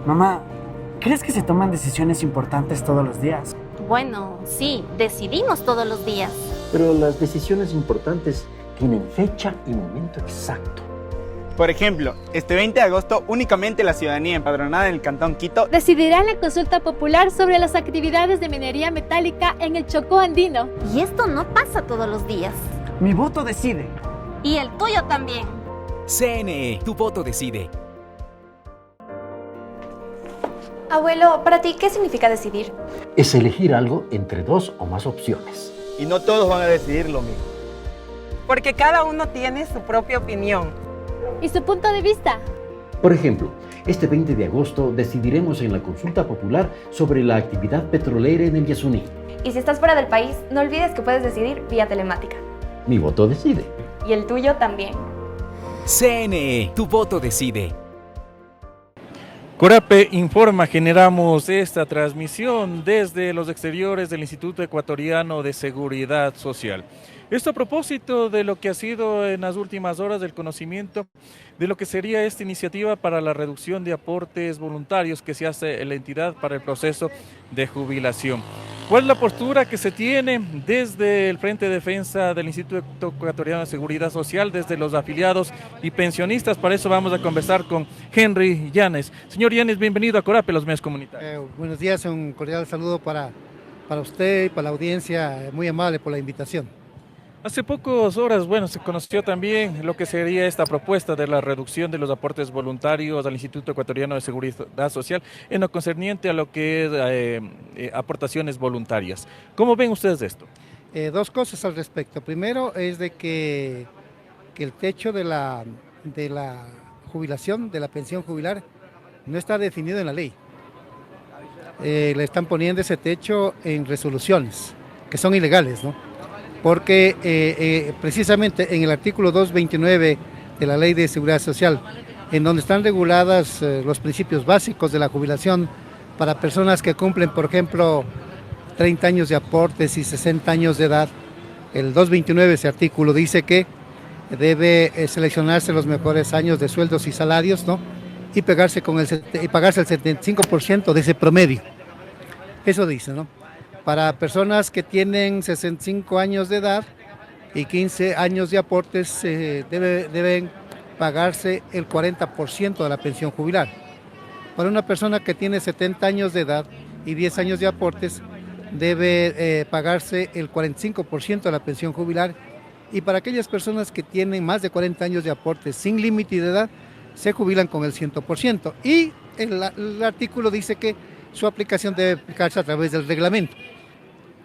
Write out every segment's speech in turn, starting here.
Mamá, ¿crees que se toman decisiones importantes todos los días? Bueno, sí, decidimos todos los días. Pero las decisiones importantes tienen fecha y momento exacto. Por ejemplo, este 20 de agosto únicamente la ciudadanía empadronada en el Cantón Quito decidirá en la consulta popular sobre las actividades de minería metálica en el Chocó andino. Y esto no pasa todos los días. Mi voto decide. Y el tuyo también. CNE, tu voto decide. Abuelo, para ti, ¿qué significa decidir? Es elegir algo entre dos o más opciones. y no todos van a decidir lo mismo. Porque cada uno tiene su propia opinión. ¿Y su punto de vista? Por ejemplo, este 20 de agosto decidiremos en la consulta popular sobre la actividad petrolera en el Yasuní. Y si estás fuera del país, no olvides que puedes decidir vía telemática. Mi voto decide. Y el tuyo también. CNE, tu voto decide. Corape informa, generamos esta transmisión desde los exteriores del Instituto Ecuatoriano de Seguridad Social. Esto a propósito de lo que ha sido en las últimas horas del conocimiento de lo que sería esta iniciativa para la reducción de aportes voluntarios que se hace en la entidad para el proceso de jubilación. ¿Cuál es la postura que se tiene desde el Frente de Defensa del Instituto Ecuatoriano de Seguridad Social, desde los afiliados y pensionistas? Para eso vamos a conversar con Henry Llanes. Señor Llanes, bienvenido a Corape, los medios comunitarios. Buenos días, un cordial saludo para usted y para la audiencia, muy amable por la invitación. Hace pocas horas, se conoció también lo que sería esta propuesta de la reducción de los aportes voluntarios al Instituto Ecuatoriano de Seguridad Social en lo concerniente a lo que es aportaciones voluntarias. ¿Cómo ven ustedes esto? Dos cosas al respecto. Primero es de que el techo de la jubilación, de la pensión jubilar, no está definido en la ley. Le están poniendo ese techo en resoluciones, que son ilegales, ¿no? Porque precisamente en el artículo 229 de la Ley de Seguridad Social, en donde están reguladas los principios básicos de la jubilación para personas que cumplen, por ejemplo, 30 años de aportes y 60 años de edad, el 229, ese artículo, dice que debe seleccionarse los mejores años de sueldos y salarios, ¿no? Y pagarse el 75% de ese promedio. Eso dice, ¿no? Para personas que tienen 65 años de edad y 15 años de aportes, deben pagarse el 40% de la pensión jubilar. Para una persona que tiene 70 años de edad y 10 años de aportes, debe pagarse el 45% de la pensión jubilar. Y para aquellas personas que tienen más de 40 años de aportes sin límite de edad, se jubilan con el 100%. Y el artículo dice que su aplicación debe aplicarse a través del reglamento.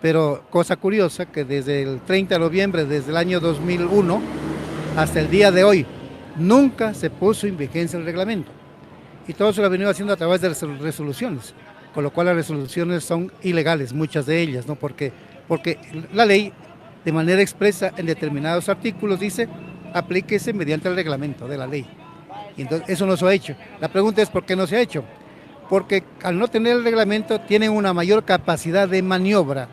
Pero cosa curiosa que desde el 30 de noviembre, desde el año 2001 hasta el día de hoy, nunca se puso en vigencia el reglamento. Y todo se lo ha venido haciendo a través de las resoluciones, con lo cual las resoluciones son ilegales, muchas de ellas, ¿no? Porque la ley, de manera expresa en determinados artículos, dice aplíquese mediante el reglamento de la ley. Y entonces eso no se ha hecho. La pregunta es ¿por qué no se ha hecho? Porque al no tener el reglamento tienen una mayor capacidad de maniobra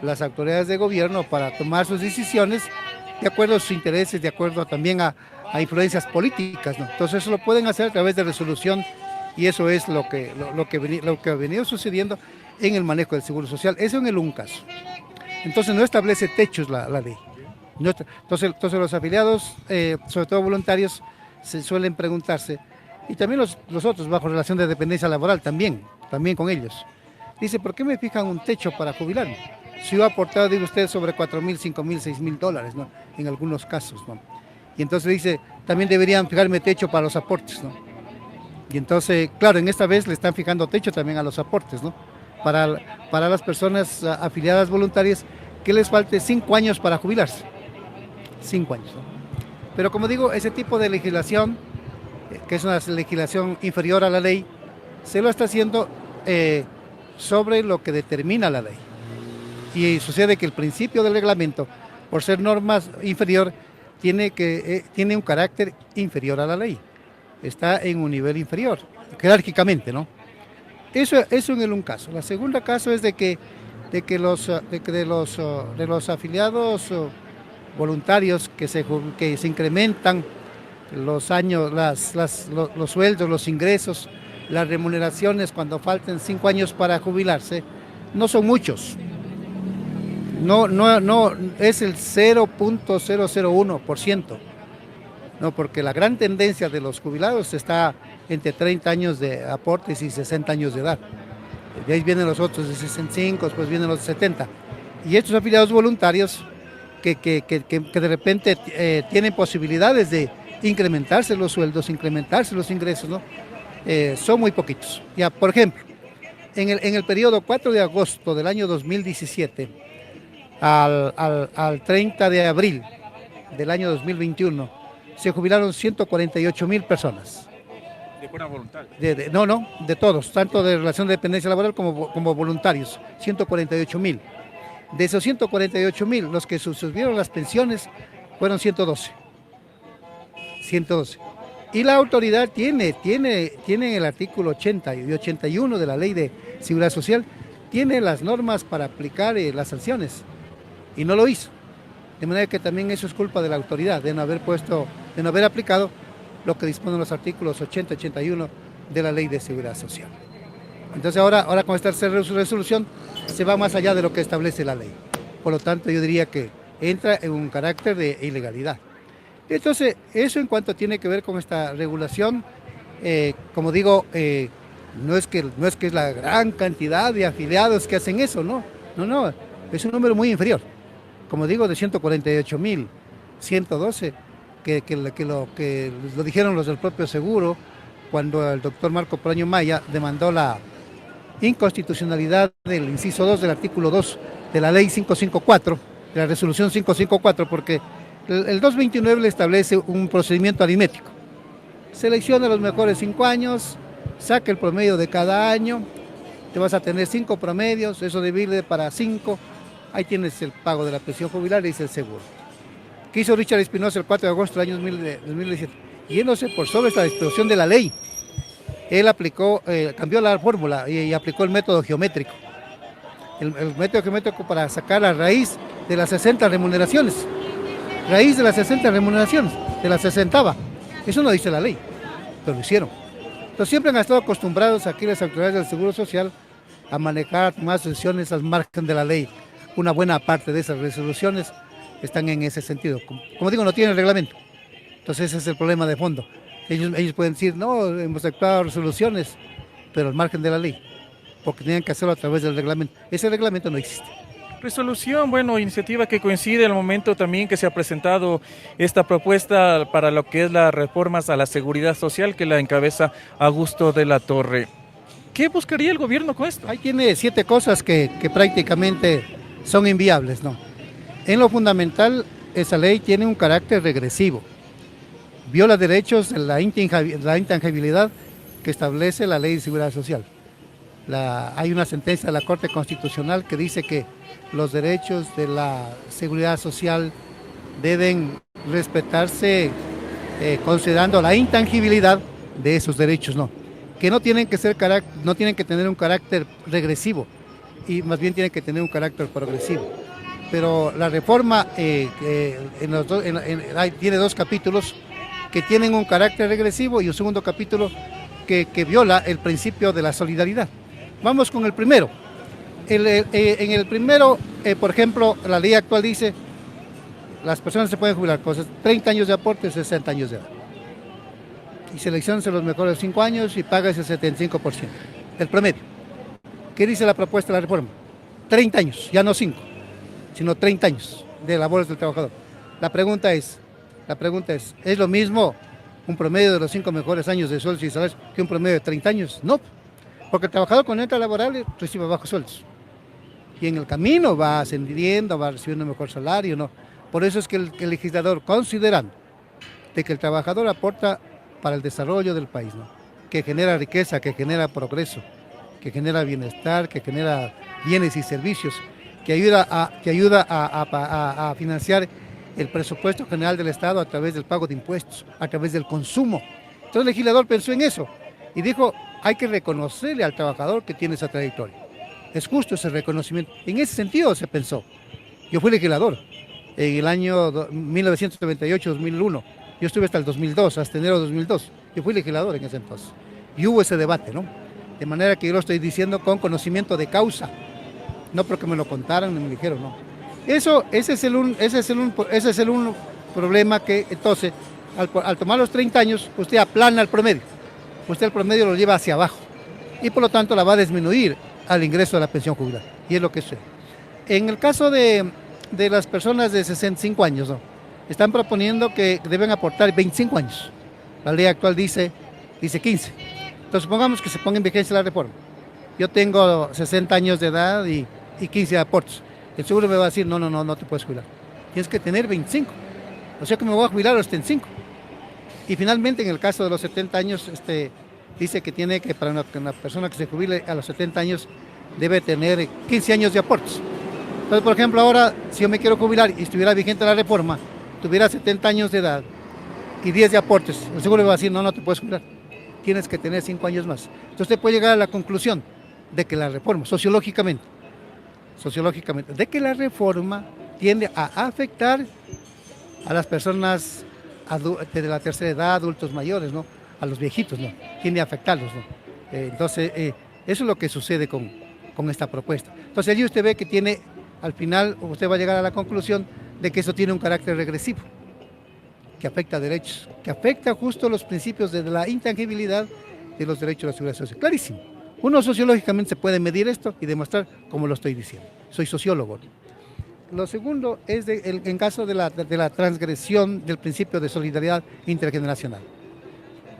las autoridades de gobierno para tomar sus decisiones de acuerdo a sus intereses, de acuerdo también a influencias políticas, ¿no? Entonces eso lo pueden hacer a través de resolución y eso es lo que ha venido sucediendo en el manejo del seguro social. Eso en el un caso. Entonces no establece techos la ley. Entonces los afiliados, sobre todo voluntarios, se suelen preguntarse, y también los otros bajo relación de dependencia laboral también con ellos. Dice, ¿por qué me fijan un techo para jubilarme? Si yo he aportado, digo usted, sobre 4,000, 5,000, 6,000 dólares, ¿no? En algunos casos, ¿no? Y entonces dice, también deberían fijarme techo para los aportes, ¿no? Y entonces, claro, en esta vez le están fijando techo también a los aportes, ¿no? Para las personas afiliadas voluntarias que les falte 5 años para jubilarse. 5 años, ¿no? Pero como digo, ese tipo de legislación, que es una legislación inferior a la ley, se lo está haciendo sobre lo que determina la ley. Y sucede que el principio del reglamento, por ser norma inferior, tiene un carácter inferior a la ley. Está en un nivel inferior, jerárquicamente, ¿no? Eso en el un caso. La segunda caso es de que los afiliados voluntarios que se incrementan los años, los sueldos, los ingresos las remuneraciones cuando falten 5 años para jubilarse no son muchos. No, es el 0.001%. No, porque la gran tendencia de los jubilados está entre 30 años de aportes y 60 años de edad. De ahí vienen los otros de 65, después vienen los de 70. Y estos afiliados voluntarios que de repente tienen posibilidades de incrementarse los sueldos, incrementarse los ingresos, ¿no? Son muy poquitos. Ya, por ejemplo, en el periodo 4 de agosto del año 2017 al 30 de abril del año 2021 se jubilaron 148,000 personas. De buena voluntad. De todos, tanto de relación de dependencia laboral como voluntarios, 148,000. De esos 148,000, los que subieron las pensiones fueron 112. Y la autoridad tiene el artículo 80 y 81 de la Ley de Seguridad Social, tiene las normas para aplicar las sanciones, y no lo hizo. De manera que también eso es culpa de la autoridad, de no haber aplicado lo que disponen los artículos 80 y 81 de la Ley de Seguridad Social. Entonces ahora con esta resolución se va más allá de lo que establece la ley. Por lo tanto, yo diría que entra en un carácter de ilegalidad. Entonces, eso en cuanto tiene que ver con esta regulación, como digo, no es que es la gran cantidad de afiliados que hacen eso, no, es un número muy inferior. Como digo, de 148,112, que lo dijeron los del propio seguro, cuando el doctor Marco Polaño Maya demandó la inconstitucionalidad del inciso 2 del artículo 2 de la ley 554, de la resolución 554, porque el 229 le establece un procedimiento aritmético. Selecciona los mejores 5 años, saca el promedio de cada año, te vas a tener 5 promedios, eso divide para 5, ahí tienes el pago de la pensión jubilar y dice el seguro. ¿Qué hizo Richard Espinosa el 4 de agosto del año 2017? Yéndose por sobre esta disposición de la ley. Él cambió la fórmula y aplicó el método geométrico. El método geométrico para sacar la raíz de las 60 remuneraciones. Raíz de las 60 remuneraciones, de las 60. Eso no dice la ley, pero lo hicieron. Entonces siempre han estado acostumbrados aquí las autoridades del Seguro Social a manejar más decisiones al margen de la ley. Una buena parte de esas resoluciones están en ese sentido. Como digo, no tienen reglamento. Entonces ese es el problema de fondo. Ellos pueden decir, no, hemos actuado resoluciones, pero al margen de la ley, porque tenían que hacerlo a través del reglamento. Ese reglamento no existe. Resolución, iniciativa que coincide al momento también que se ha presentado esta propuesta para lo que es las reformas a la seguridad social que la encabeza Augusto de la Torre. ¿Qué buscaría el gobierno con esto? Ahí tiene 7 cosas que prácticamente son inviables, ¿no? En lo fundamental, esa ley tiene un carácter regresivo. Viola derechos de la intangibilidad que establece la Ley de Seguridad Social. Hay una sentencia de la Corte Constitucional que dice que los derechos de la seguridad social deben respetarse considerando la intangibilidad de esos derechos, que no tienen que tener un carácter regresivo, y más bien tienen que tener un carácter progresivo. Pero la reforma tiene 2 capítulos que tienen un carácter regresivo y un segundo capítulo que viola el principio de la solidaridad. Vamos con el primero. En el primero, por ejemplo, la ley actual dice las personas se pueden jubilar con 30 años de aporte, 60 años de edad. Y seleccionense los mejores 5 años y paga ese 75%. El promedio. ¿Qué dice la propuesta de la reforma? 30 años, ya no 5, sino 30 años de labores del trabajador. La pregunta es, ¿es lo mismo un promedio de los 5 mejores años de sueldos y salarios que un promedio de 30 años? No, porque el trabajador con entrada laboral recibe bajos sueldos. Y en el camino va ascendiendo, va recibiendo un mejor salario, ¿no? Por eso es que el legislador, considerando de que el trabajador aporta para el desarrollo del país, ¿no? Que genera riqueza, que genera progreso, que genera bienestar, que genera bienes y servicios, que ayuda a financiar el presupuesto general del Estado a través del pago de impuestos, a través del consumo. Entonces el legislador pensó en eso y dijo, hay que reconocerle al trabajador que tiene esa trayectoria. Es justo ese reconocimiento. En ese sentido se pensó. Yo fui legislador en el año 1998-2001. Yo estuve hasta el 2002, hasta enero de 2002. Yo fui legislador en ese entonces. y hubo ese debate, ¿no? De manera que yo lo estoy diciendo con conocimiento de causa, no porque me lo contaran ni me dijeron, no. Ese es el un problema que, entonces, al tomar los 30 años, usted aplana el promedio. Usted el promedio lo lleva hacia abajo y por lo tanto la va a disminuir al ingreso de la pensión jubilar. Y es lo que sucede. En el caso de las personas de 65 años, ¿no? Están proponiendo que deben aportar 25 años. La ley actual dice 15. Entonces supongamos que se ponga en vigencia la reforma. Yo tengo 60 años de edad y 15 aportes. El seguro me va a decir, no te puedes jubilar. Tienes que tener 25. O sea que me voy a jubilar a los 75. Y finalmente, en el caso de los 70 años, dice que tiene que, para una persona que se jubile a los 70 años, debe tener 15 años de aportes. Entonces, por ejemplo, ahora, si yo me quiero jubilar y estuviera vigente la reforma, tuviera 70 años de edad y 10 de aportes, el seguro me va a decir, no te puedes jubilar. Tienes que tener 5 años más. Entonces, usted puede llegar a la conclusión de que la reforma, sociológicamente, de que la reforma tiende a afectar a las personas de la tercera edad, adultos mayores, ¿no? A los viejitos, ¿no? Tiende a afectarlos, ¿no? Entonces, eso es lo que sucede con esta propuesta. Entonces, allí usted ve que tiene, al final, usted va a llegar a la conclusión de que eso tiene un carácter regresivo, que afecta a derechos, que afecta justo los principios de la intangibilidad de los derechos de la seguridad social. Clarísimo. Uno sociológicamente se puede medir esto y demostrar como lo estoy diciendo. Soy sociólogo. Lo segundo es en caso de la transgresión del principio de solidaridad intergeneracional,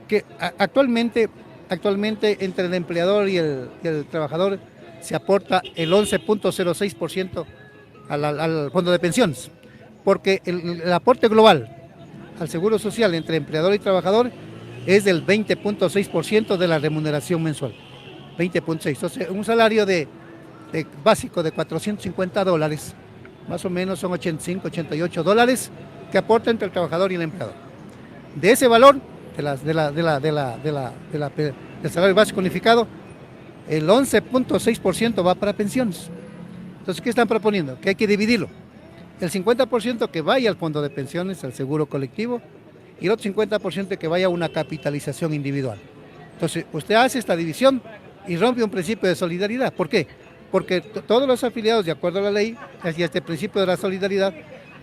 que actualmente entre el empleador y el trabajador se aporta el 11.06% al fondo de pensiones, porque el aporte global al seguro social entre empleador y trabajador es del 20.6% de la remuneración mensual. 20.6%. Entonces, un salario básico de $450, más o menos son 85, 88 dólares que aporta entre el trabajador y el empleador. De ese valor, del salario básico unificado, el 11.6% va para pensiones. Entonces, ¿qué están proponiendo? Que hay que dividirlo. El 50% que vaya al fondo de pensiones, al seguro colectivo, y el otro 50% que vaya a una capitalización individual. Entonces, usted hace esta división y rompe un principio de solidaridad. ¿Por qué? Porque todos los afiliados, de acuerdo a la ley, y este principio de la solidaridad,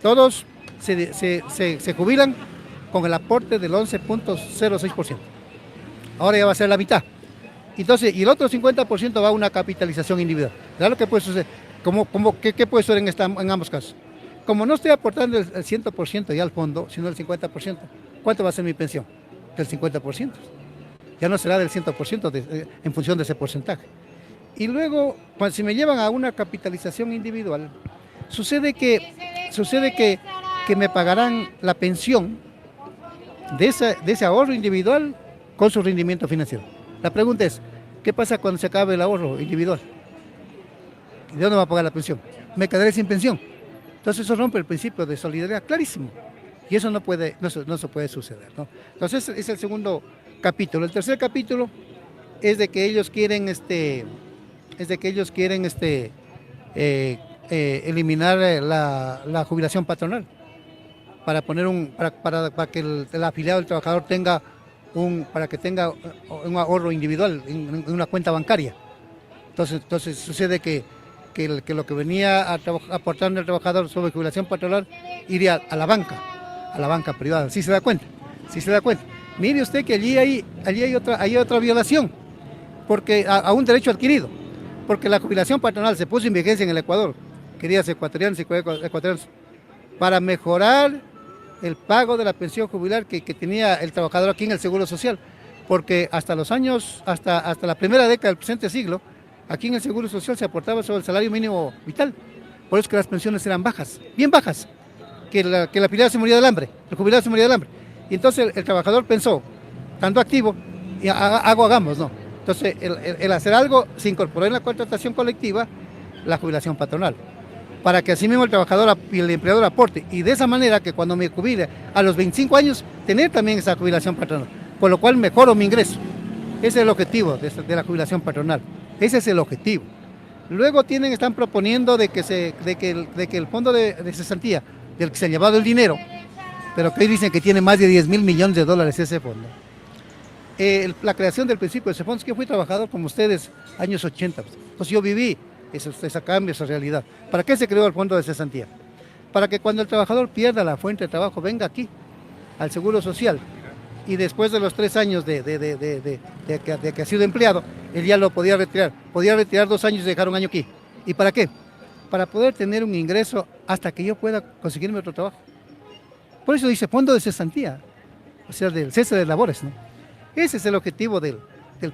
todos se jubilan con el aporte del 11.06%. Ahora ya va a ser la mitad. Entonces, y el otro 50% va a una capitalización individual. ¿Verdad lo que puede suceder? ¿Qué puede suceder en ambos casos? Como no estoy aportando el 100% ya al fondo, sino el 50%, ¿cuánto va a ser mi pensión? Del 50%. Ya no será del 100% en función de ese porcentaje. Y luego, si me llevan a una capitalización individual, sucede que me pagarán la pensión de ese ahorro individual con su rendimiento financiero. La pregunta es, ¿qué pasa cuando se acabe el ahorro individual? ¿De dónde va a pagar la pensión? Me quedaré sin pensión. Entonces eso rompe el principio de solidaridad, clarísimo. Y eso no se puede suceder, ¿no? Entonces es el segundo capítulo. El tercer capítulo es de que ellos quieren eliminar la jubilación patronal para que el afiliado del trabajador tenga un ahorro individual en una cuenta bancaria. Entonces sucede que lo que venía aportando el trabajador sobre jubilación patronal iría a la banca privada. ¿Sí se da cuenta? Mire usted que allí hay otra violación, porque a un derecho adquirido, porque la jubilación patronal se puso en vigencia en el Ecuador, queridas ecuatorianos y ecuatorianos, para mejorar el pago de la pensión jubilar que tenía el trabajador aquí en el Seguro Social, porque hasta la primera década del presente siglo, aquí en el Seguro Social se aportaba sobre el salario mínimo vital. Por eso que las pensiones eran bajas, bien bajas, que el afiliado se moría del hambre, el jubilado se moría del hambre. Y entonces el trabajador pensó, estando activo, y hagamos, ¿no? Entonces el hacer algo se incorporó en la contratación colectiva la jubilación patronal, para que así mismo el trabajador y el empleador aporte, y de esa manera que cuando me jubile a los 25 años, tener también esa jubilación patronal, con lo cual mejoro mi ingreso. Ese es el objetivo de la jubilación patronal. Ese es el objetivo. Luego están proponiendo de que el fondo de cesantía, del que se ha llevado el dinero, pero que hoy dicen que tiene más de 10.000 millones de dólares ese fondo, la creación del principio de ese fondo, es que yo fui trabajador como ustedes, años 80. Entonces yo viví ese cambio, esa realidad. ¿Para qué se creó el fondo de cesantía? Para que cuando el trabajador pierda la fuente de trabajo, venga aquí, al Seguro Social, y después de los 3 años de que ha sido empleado, él ya lo podía retirar. Podía retirar 2 años y dejar 1 año aquí. ¿Y para qué? Para poder tener un ingreso hasta que yo pueda conseguirme otro trabajo. Por eso dice fondo de cesantía, o sea, del cese de labores, ¿no? Ese es el objetivo del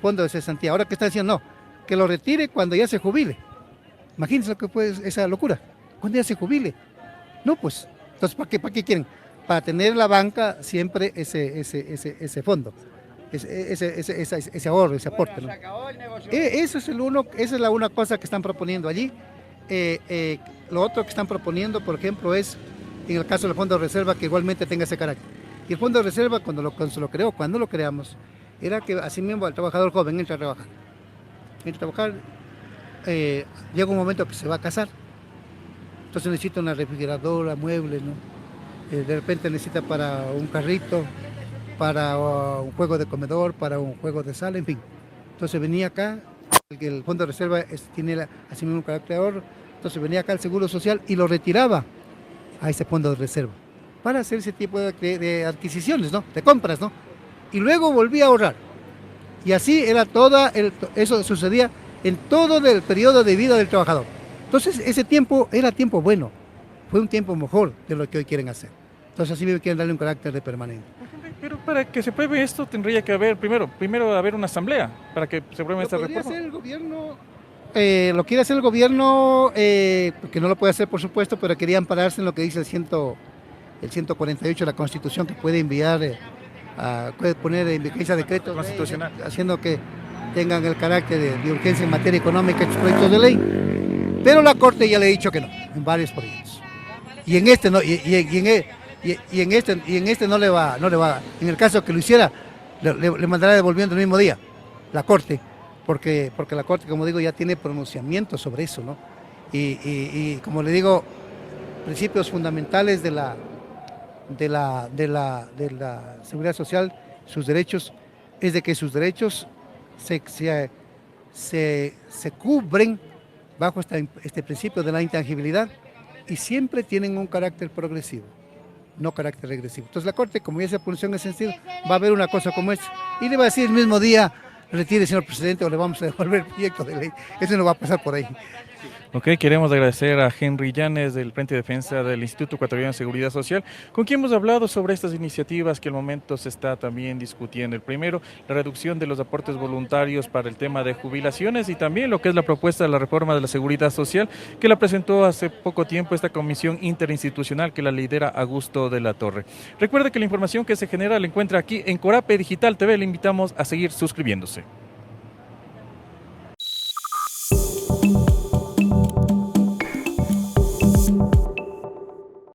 fondo de cesantía. Ahora que está diciendo, no, que lo retire cuando ya se jubile. Imagínense lo que fue esa locura, cuando ya se jubile. No, pues, entonces, ¿para qué quieren? Para tener la banca siempre ese fondo, ese ahorro, ese aporte, ¿no? Esa es la una cosa que están proponiendo allí. Lo otro que están proponiendo, por ejemplo, es, en el caso del Fondo de Reserva, que igualmente tenga ese carácter. Y el Fondo de Reserva, cuando lo creamos, era que así mismo el trabajador joven entra a trabajar. Llega un momento que se va a casar, entonces necesita una refrigeradora, muebles, ¿no? De repente necesita para un carrito, para un juego de comedor, para un juego de sala, en fin. Entonces venía acá, el Fondo de Reserva tiene así mismo un carácter de ahorro, entonces venía acá al Seguro Social y lo retiraba a ese Fondo de Reserva para hacer ese tipo de adquisiciones, ¿no? De compras, ¿no? Y luego volvía a ahorrar. Y así era eso sucedía en todo el periodo de vida del trabajador. Entonces ese tiempo era tiempo bueno, fue un tiempo mejor de lo que hoy quieren hacer. Entonces así me quieren darle un carácter de permanente. Pero para que se pruebe esto tendría que haber, primero haber una asamblea para que se pruebe esta reforma. Hacer el gobierno, lo quiere hacer el gobierno, porque no lo puede hacer por supuesto, pero quería ampararse en lo que dice el 148 de la Constitución, que puede enviar, puede poner en vigencia decretos constitucional, haciendo que tengan el carácter de urgencia en materia económica estos proyectos de ley. Pero la Corte ya le ha dicho que no, en varios proyectos. Y en este no, y en este no le va, en el caso que lo hiciera, le mandará devolviendo el mismo día, la Corte, porque la Corte, como digo, ya tiene pronunciamiento sobre eso, ¿no? Y como le digo, principios fundamentales de la seguridad social, sus derechos, es de que sus derechos se cubren bajo este principio de la intangibilidad y siempre tienen un carácter progresivo, no carácter regresivo. Entonces la Corte, como ya se pronunció en ese sentido, va a ver una cosa como esta y le va a decir el mismo día, retire, señor presidente, o le vamos a devolver el proyecto de ley. Eso no va a pasar por ahí. Ok, queremos agradecer a Henry Llanes del Frente de Defensa del Instituto Ecuatoriano de Seguridad Social, con quien hemos hablado sobre estas iniciativas que al momento se está también discutiendo. El primero, la reducción de los aportes voluntarios para el tema de jubilaciones y también lo que es la propuesta de la reforma de la seguridad social que la presentó hace poco tiempo esta comisión interinstitucional que la lidera Augusto de la Torre. Recuerde que la información que se genera la encuentra aquí en Corape Digital TV, le invitamos a seguir suscribiéndose.